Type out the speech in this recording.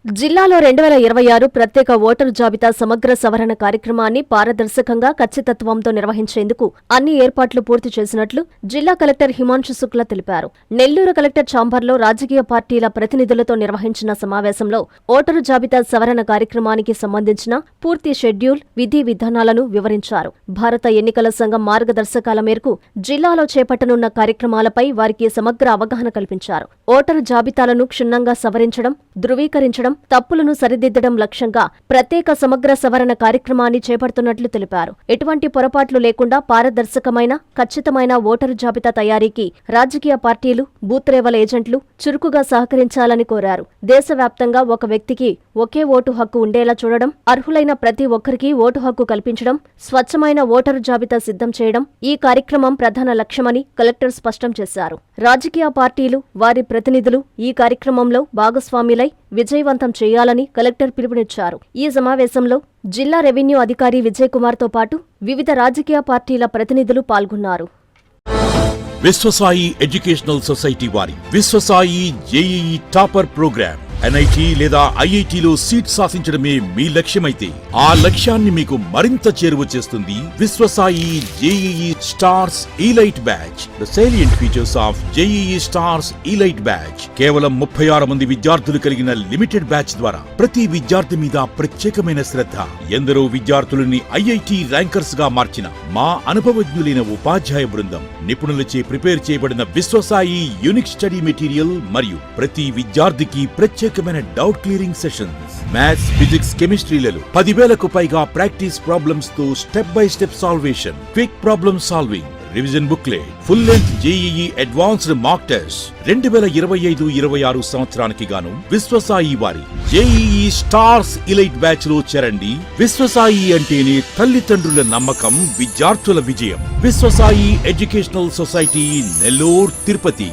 జిల్లాలో 2026 ప్రత్యేక ఓటరు జాబితా సమగ్ర సవరణ కార్యక్రమాన్ని పారదర్శకంగా ఖచ్చితత్వంతో నిర్వహించేందుకు అన్ని ఏర్పాట్లు పూర్తి చేసినట్లు జిల్లా కలెక్టర్ హిమాంశు శుక్లా తెలిపారు. నెల్లూరు కలెక్టర్ ఛాంబర్లో రాజకీయ పార్టీల ప్రతినిధులతో నిర్వహించిన సమావేశంలో ఓటరు జాబితా సవరణ కార్యక్రమానికి సంబంధించిన పూర్తి షెడ్యూల్, విధి విధానాలను వివరించారు. భారత ఎన్నికల సంఘం మార్గదర్శకాల మేరకు జిల్లాలో చేపట్టనున్న కార్యక్రమాలపై వారికి సమగ్ర అవగాహన కల్పించారు. ఓటరు జాబితాలను క్షుణ్ణంగా సవరించడం, ధృవీకరించడం, తప్పులను సరిదిద్దడం లక్ష్యంగా ప్రత్యేక సమగ్ర సవరణ కార్యక్రమాన్ని చేపడుతున్నట్లు తెలిపారు. ఎటువంటి పొరపాట్లు లేకుండా పారదర్శకమైన, ఖచ్చితమైన ఓటరు జాబితా తయారీకి రాజకీయ పార్టీలు, బూత్ లెవెల్ ఏజెంట్లు చురుకుగా సహకరించాలని కోరారు. దేశవ్యాప్తంగా ఒక వ్యక్తికి ఒకే ఓటు హక్కు ఉండేలా చూడడం, అర్హులైన ప్రతి ఒక్కరికి ఓటు హక్కు కల్పించడం, స్వచ్ఛమైన ఓటరు జాబితా సిద్ధం చేయడం ఈ కార్యక్రమం ప్రధాన లక్ష్యమని కలెక్టర్ స్పష్టం చేశారు. రాజకీయ పార్టీలు, వారి ప్రతినిధులు ఈ కార్యక్రమంలో భాగస్వామ్యులై విజయవంతం చేయాలని కలెక్టర్ పిలుపునిచ్చారు. ఈ సమావేశంలో జిల్లా రెవెన్యూ అధికారి విజయ్ కుమార్తో పాటు వివిధ రాజకీయ పార్టీల ప్రతినిధులు పాల్గొన్నారు. విశ్వసాయి ఎడ్యుకేషనల్ సొసైటీ వారి Vishwasai JEE topper program NIT లేదా IITలో సీట్ సాధించడమే మీ లక్ష్యమైతే ఆ లక్ష్యాన్ని మీకు మరింత చేరువ చేస్తుంది Viswasai JEE stars elite batch. The salient features of JEE stars elite batch. కేవలం 36 మంది విద్యార్థులు కలిగిన లిమిటెడ్ బ్యాచ్ ద్వారా ప్రతి విద్యార్థి మీద ప్రత్యేకమైన శ్రద్ధ, ఎందరో విద్యార్థులని IIT ర్యాంకర్స్ గా మార్చిన మా అనుభవజ్ఞులైన ఉపాధ్యాయ బృందం, నిపుణులచే ప్రిపేర్ చేయబడిన విశ్వసాయి యూనిక్ స్టడీ మెటీరియల్ మరియు ప్రతి విద్యార్థికి ప్రత్యేకమైన doubt clearing sessions, maths, physics, కెమిస్ట్రీలలో 10,000కు పైగా ప్రాక్టీస్ ప్రాబ్లమ్స్ తో step by step solution, quick problem solving, revision booklet, full length JEE advanced mock test. 2025-26 సంవత్సరానికి గాను విశ్వసాయి వారి జేఈఈ స్టార్స్ ఇలైట్ బ్యాచ్ లో చేరండి. విశ్వసాయి అంటేనే తల్లిదండ్రుల నమ్మకం, విద్యార్థుల విజయం. Viswasai educational society, Nellore, Tirupati.